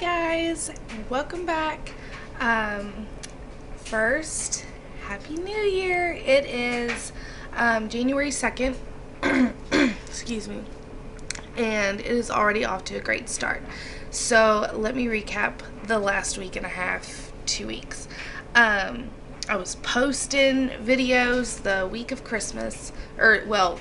guys, welcome back. First, Happy New Year. It is January 2nd, excuse me, and it is already off to a great start. So let me recap the last week and a half, 2 weeks. I was posting videos the week of Christmas, or well,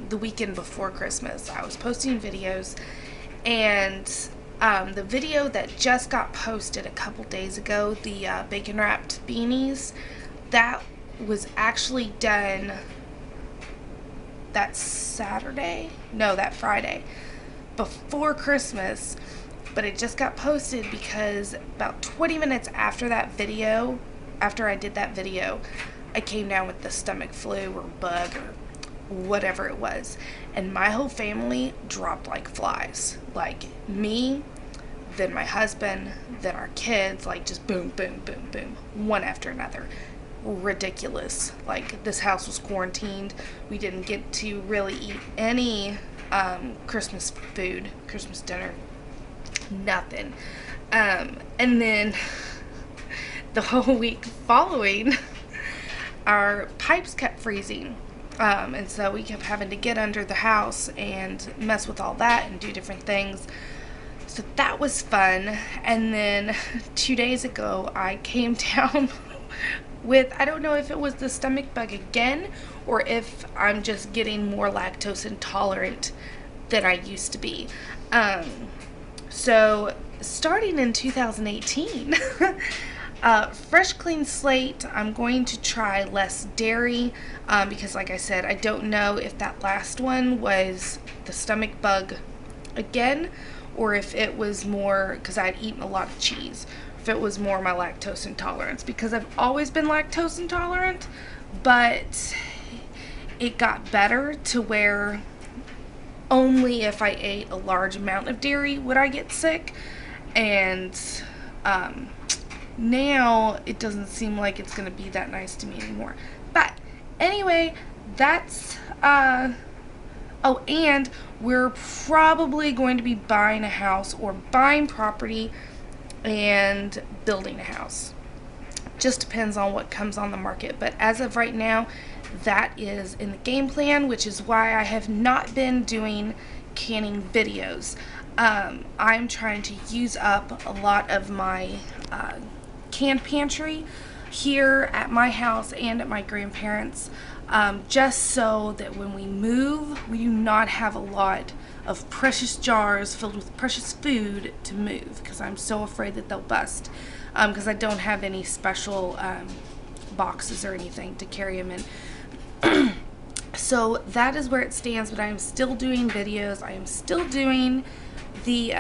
the weekend before Christmas. I was posting videos, and the video that just got posted a couple days ago, the bacon wrapped beanies, that was actually done that Friday before Christmas, but it just got posted because about 20 minutes after that video, after I did that video, I came down with the stomach flu or bug or whatever it was, and my whole family dropped like flies. Like me, then my husband, then our kids, like just boom, boom, boom, boom, one after another. Ridiculous. Like, this house was quarantined. We didn't get to really eat any Christmas food, Christmas dinner, nothing. And then the whole week following, our pipes kept freezing. And so we kept having to get under the house and mess with all that and do different things. So that was fun. And then 2 days ago, I came down with, I don't know if it was the stomach bug again, or if I'm just getting more lactose intolerant than I used to be. So starting in 2018, fresh clean slate, I'm going to try less dairy, because like I said, I don't know if that last one was the stomach bug again, or if it was more because I'd eaten a lot of cheese, if it was more my lactose intolerance, because I've always been lactose intolerant, but it got better to where only if I ate a large amount of dairy would I get sick. And now it doesn't seem like it's going to be that nice to me anymore. But anyway, that's oh, and we're probably going to be buying a house or buying property and building a house. Just depends on what comes on the market. But as of right now, that is in the game plan, which is why I have not been doing canning videos. I'm trying to use up a lot of my canned pantry here at my house and at my grandparents', just so that when we move, we do not have a lot of precious jars filled with precious food to move, because I'm so afraid that they'll bust, because I don't have any special boxes or anything to carry them in. So that is where it stands, but I am still doing videos. I am still doing the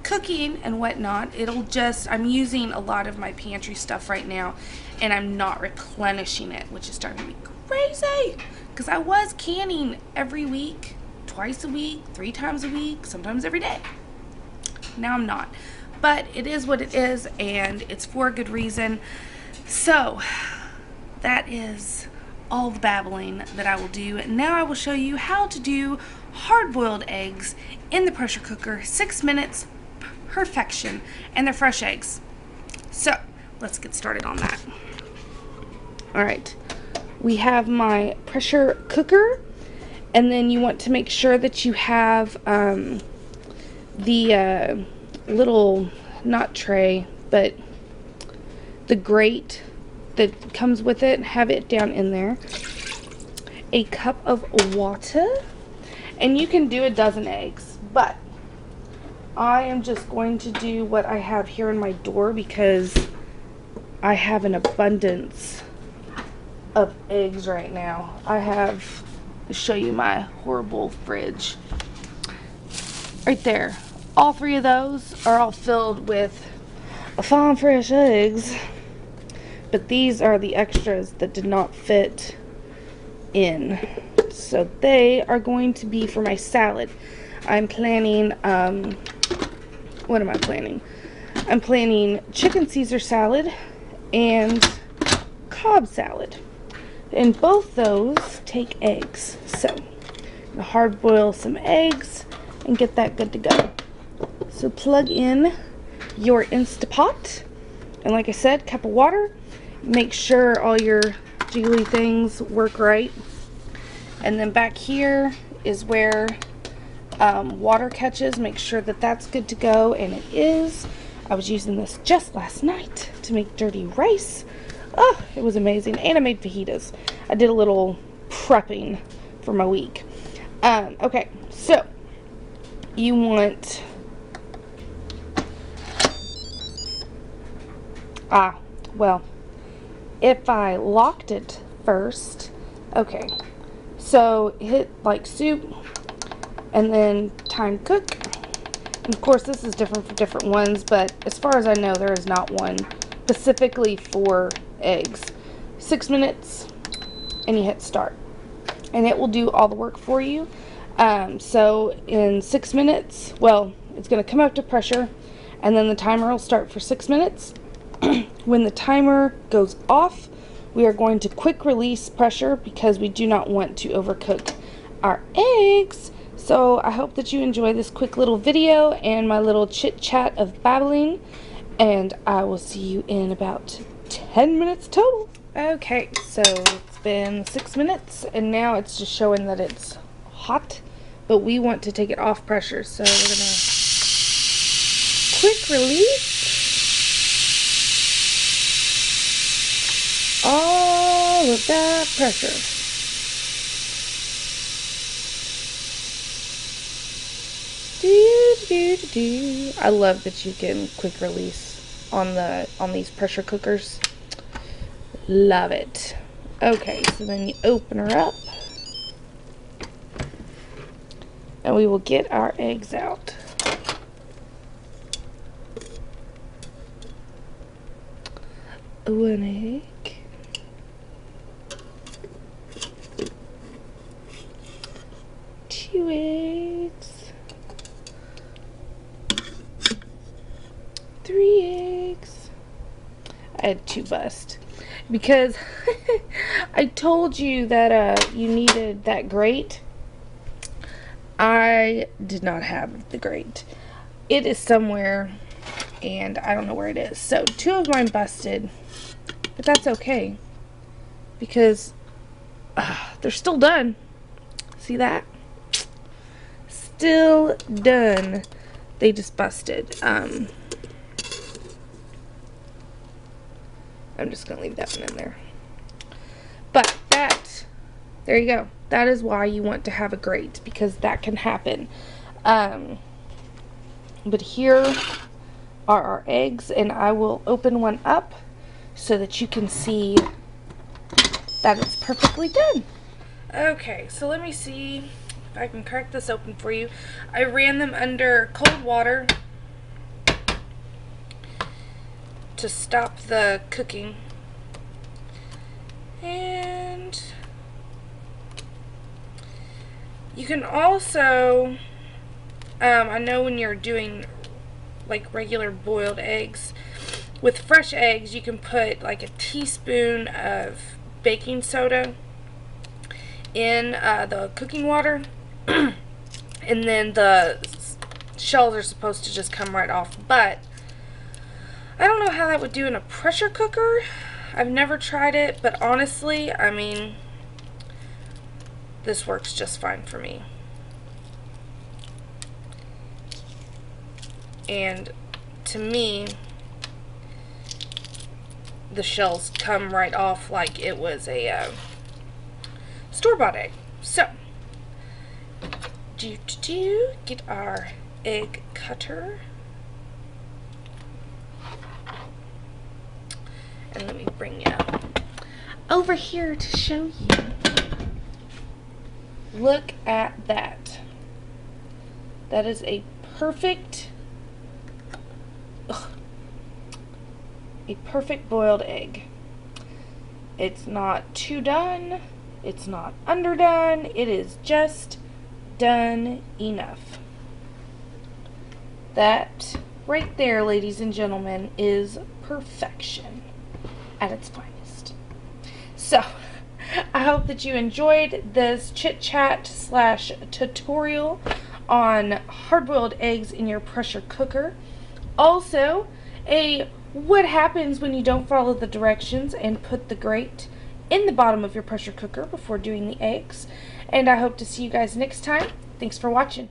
cooking and whatnot. I'm using a lot of my pantry stuff right now, and I'm not replenishing it, which is starting to be crazy, because I was canning every week, twice a week, 3 times a week, sometimes every day. Now I'm not, but it is what it is, and it's for a good reason. So that is all the babbling that I will do. Now I will show you how to do hard-boiled eggs in the pressure cooker. 6 minutes, perfection, and they're fresh eggs. So let's get started on that. All right, we have my pressure cooker, and then you want to make sure that you have the little, not tray, but the grate that comes with it. Have it down in there. A cup of water, and you can do a dozen eggs, but I am just going to do what I have here in my door because I have an abundance of eggs right now. I have, to show you my horrible fridge right there. All 3 of those are all filled with farm fresh eggs, but these are the extras that did not fit in, so they are going to be for my salad. I'm planning what am I planning? I'm planning chicken Caesar salad and Cobb salad, and both those take eggs. So I'm gonna hard boil some eggs and get that good to go. So plug in your Instapot, and like I said, cup of water. Make sure all your jiggly things work right. And then back here is where water catches. Make sure that that's good to go, and it is. I was using this just last night to make dirty rice. Oh, it was amazing. And I made fajitas. I did a little prepping for my week. Okay, so you want well, if I locked it first, okay, so hit like soup and then time cook. And of course this is different for different ones, but as far as I know there is not one specifically for eggs. 6 minutes and you hit start and it will do all the work for you. So in 6 minutes, well, it's going to come up to pressure and then the timer will start for 6 minutes. When the timer goes off, we are going to quick release pressure because we do not want to overcook our eggs. So I hope that you enjoy this quick little video and my little chit chat of babbling, and I will see you in about 10 minutes total. Okay, so it's been 6 minutes and now it's just showing that it's hot, but we want to take it off pressure, so we're gonna quick release all of that pressure. I love that you can quick release on these pressure cookers. Love it. Okay, so then you open her up and we will get our eggs out. One egg. Two eggs. 3 eggs. I had 2 bust because I told you that you needed that grate. I did not have the grate. It is somewhere and I don't know where it is. So 2 of mine busted, but that's okay because they're still done. See that? Still done. They just busted. I'm just going to leave that one in there. But there you go. That is why you want to have a grate, because that can happen. But here are our eggs, and I will open one up so that you can see that it's perfectly done. Okay, so let me see if I can crack this open for you. I ran them under cold water to stop the cooking, and you can also I know when you're doing like regular boiled eggs, with fresh eggs you can put like a teaspoon of baking soda in the cooking water and then the shells are supposed to just come right off, but I don't know how that would do in a pressure cooker. I've never tried it, but honestly, I mean, this works just fine for me. And to me, the shells come right off like it was a store-bought egg. So, get our egg cutter. And let me bring you over here to show you. Look at that. That is a perfect boiled egg. It's not too done. It's not underdone. It is just done enough. That right there, ladies and gentlemen, is perfection at its finest. So, I hope that you enjoyed this chit chat / tutorial on hard-boiled eggs in your pressure cooker. Also, what happens when you don't follow the directions and put the grate in the bottom of your pressure cooker before doing the eggs. And I hope to see you guys next time. Thanks for watching.